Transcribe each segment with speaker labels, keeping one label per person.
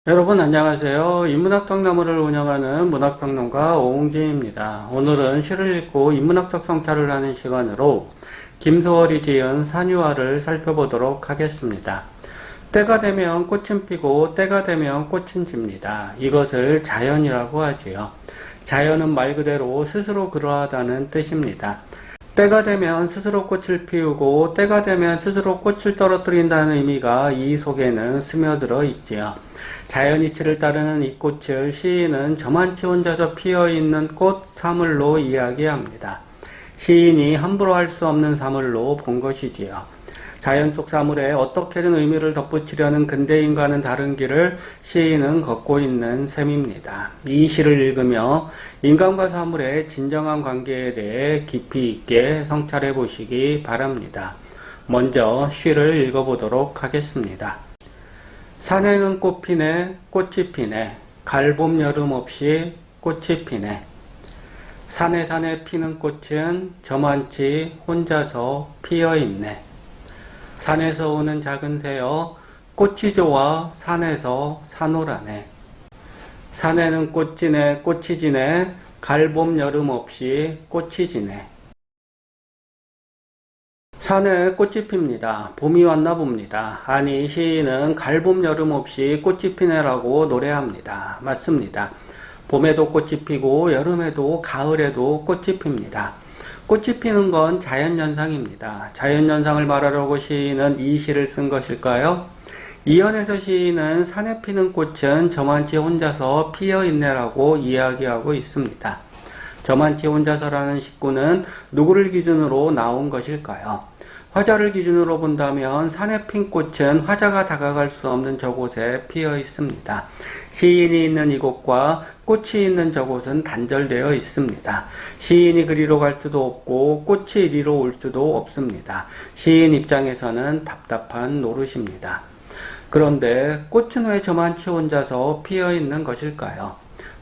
Speaker 1: 여러분 안녕하세요. 인문학평나무를 운영하는 문학평론가 오웅진입니다. 오늘은 시를 읽고 인문학적 성찰을 하는 시간으로 김소월이 지은 산유화를 살펴보도록 하겠습니다. 때가 되면 꽃은 피고 때가 되면 꽃은 집니다. 이것을 자연이라고 하지요. 자연은 말 그대로 스스로 그러하다는 뜻입니다. 때가 되면 스스로 꽃을 피우고 때가 되면 스스로 꽃을 떨어뜨린다는 의미가 이 속에는 스며들어 있지요. 자연이치를 따르는 이 꽃을 시인은 저만치 혼자서 피어있는 꽃 사물로 이야기합니다. 시인이 함부로 할 수 없는 사물로 본 것이지요. 자연 속 사물에 어떻게든 의미를 덧붙이려는 근대인과는 다른 길을 시인은 걷고 있는 셈입니다. 이 시를 읽으며 인간과 사물의 진정한 관계에 대해 깊이 있게 성찰해 보시기 바랍니다. 먼저 시를 읽어보도록 하겠습니다. 산에는 꽃 피네, 꽃이 피네, 가을봄 여름 없이 꽃이 피네. 산에 피는 꽃은 저만치 혼자서 피어있네. 산에서 오는 작은 새여 꽃이 좋아 산에서 사노라네. 산에는 꽃이 지네 가을봄 여름 없이 꽃이 지네. 산에 꽃이 핍니다. 봄이 왔나 봅니다. 아니 시인은 가을봄 여름 없이 꽃이 피네라고 노래합니다. 맞습니다. 봄에도 꽃이 피고 여름에도 가을에도 꽃이 핍니다. 꽃이 피는 건 자연현상입니다. 자연현상을 말하려고 시인은 이 시를 쓴 것일까요? 이연에서 시인은 산에 피는 꽃은 저만치 혼자서 피어있네라고 이야기하고 있습니다. 저만치 혼자서라는 식구는 누구를 기준으로 나온 것일까요? 화자를 기준으로 본다면 산에 핀 꽃은 화자가 다가갈 수 없는 저곳에 피어 있습니다. 시인이 있는 이곳과 꽃이 있는 저곳은 단절되어 있습니다. 시인이 그리로 갈 수도 없고 꽃이 이리로 올 수도 없습니다. 시인 입장에서는 답답한 노릇입니다. 그런데 꽃은 왜 저만치 혼자서 피어 있는 것일까요?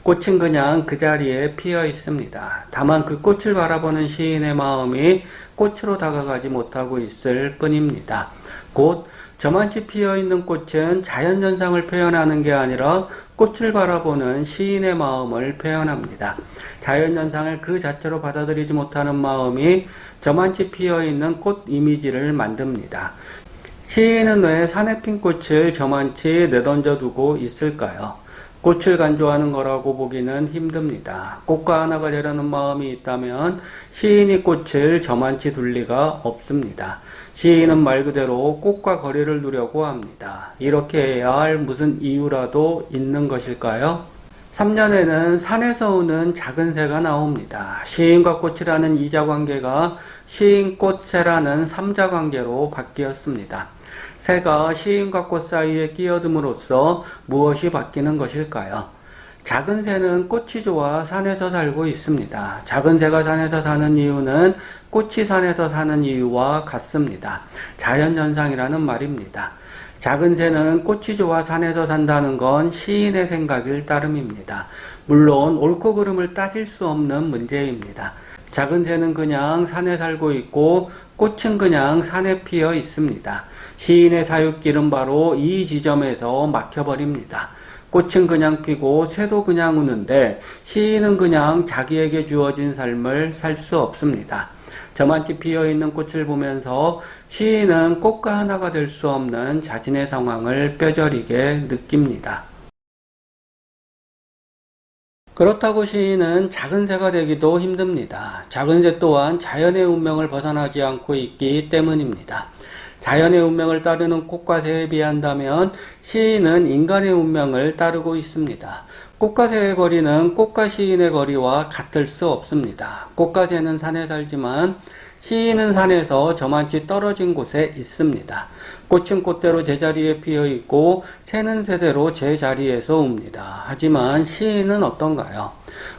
Speaker 1: 꽃은 그냥 그 자리에 피어 있습니다. 다만 그 꽃을 바라보는 시인의 마음이 꽃으로 다가가지 못하고 있을 뿐입니다. 곧 저만치 피어 있는 꽃은 자연현상을 표현하는 게 아니라 꽃을 바라보는 시인의 마음을 표현합니다. 자연현상을 그 자체로 받아들이지 못하는 마음이 저만치 피어 있는 꽃 이미지를 만듭니다. 시인은 왜 산에 핀 꽃을 저만치 내던져 두고 있을까요? 꽃을 간주하는 거라고 보기는 힘듭니다. 꽃과 하나가 되려는 마음이 있다면 시인이 꽃을 저만치 둘 리가 없습니다. 시인은 말 그대로 꽃과 거리를 두려고 합니다. 이렇게 해야 할 무슨 이유라도 있는 것일까요? 3년에는 산에서 오는 작은 새가 나옵니다. 시인과 꽃이라는 이자관계가 시인-꽃-새라는 삼자관계로 바뀌었습니다. 새가 시인과 꽃 사이에 끼어듦으로써 무엇이 바뀌는 것일까요? 작은 새는 꽃이 좋아 산에서 살고 있습니다. 작은 새가 산에서 사는 이유는 꽃이 산에서 사는 이유와 같습니다. 자연현상이라는 말입니다. 작은 새는 꽃이 좋아 산에서 산다는 건 시인의 생각일 따름입니다. 물론 옳고 그름을 따질 수 없는 문제입니다. 작은 새는 그냥 산에 살고 있고 꽃은 그냥 산에 피어 있습니다. 시인의 사육길은 바로 이 지점에서 막혀버립니다. 꽃은 그냥 피고 새도 그냥 우는데 시인은 그냥 자기에게 주어진 삶을 살 수 없습니다. 저만치 피어있는 꽃을 보면서 시인은 꽃과 하나가 될 수 없는 자신의 상황을 뼈저리게 느낍니다. 그렇다고 시인은 작은 새가 되기도 힘듭니다. 작은 새 또한 자연의 운명을 벗어나지 않고 있기 때문입니다. 자연의 운명을 따르는 꽃과 새에 비한다면 시인은 인간의 운명을 따르고 있습니다. 꽃과 새의 거리는 꽃과 시인의 거리와 같을 수 없습니다. 꽃과 새는 산에 살지만 시인은 산에서 저만치 떨어진 곳에 있습니다. 꽃은 꽃대로 제자리에 피어 있고 새는 새대로 제자리에서 웁니다. 하지만 시인은 어떤가요?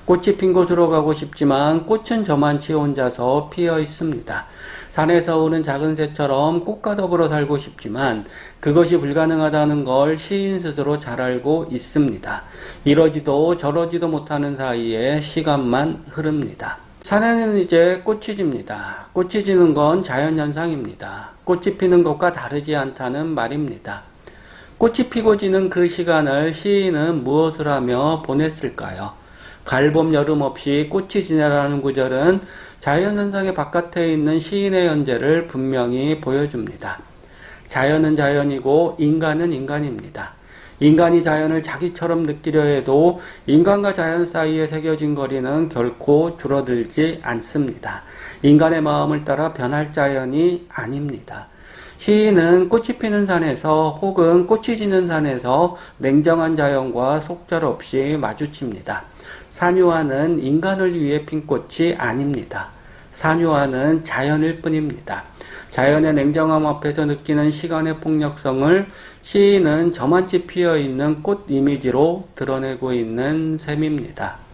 Speaker 1: 꽃이 핀 곳으로 가고 싶지만 꽃은 저만치 혼자서 피어 있습니다. 산에서 오는 작은 새처럼 꽃과 더불어 살고 싶지만 그것이 불가능하다는 걸 시인 스스로 잘 알고 있습니다. 이러지도 저러지도 못하는 사이에 시간만 흐릅니다. 산에는 이제 꽃이 집니다. 꽃이 지는 건 자연현상입니다. 꽃이 피는 것과 다르지 않다는 말입니다. 꽃이 피고 지는 그 시간을 시인은 무엇을 하며 보냈을까요? 갈봄 여름 없이 꽃이 지내라는 구절은 자연현상의 바깥에 있는 시인의 현재를 분명히 보여줍니다. 자연은 자연이고 인간은 인간입니다. 인간이 자연을 자기처럼 느끼려 해도 인간과 자연 사이에 새겨진 거리는 결코 줄어들지 않습니다. 인간의 마음을 따라 변할 자연이 아닙니다. 시인은 꽃이 피는 산에서 혹은 꽃이 지는 산에서 냉정한 자연과 속절없이 마주칩니다. 산유화는 인간을 위해 핀 꽃이 아닙니다. 산유화는 자연일 뿐입니다. 자연의 냉정함 앞에서 느끼는 시간의 폭력성을 시인은 저만치 피어있는 꽃 이미지로 드러내고 있는 셈입니다.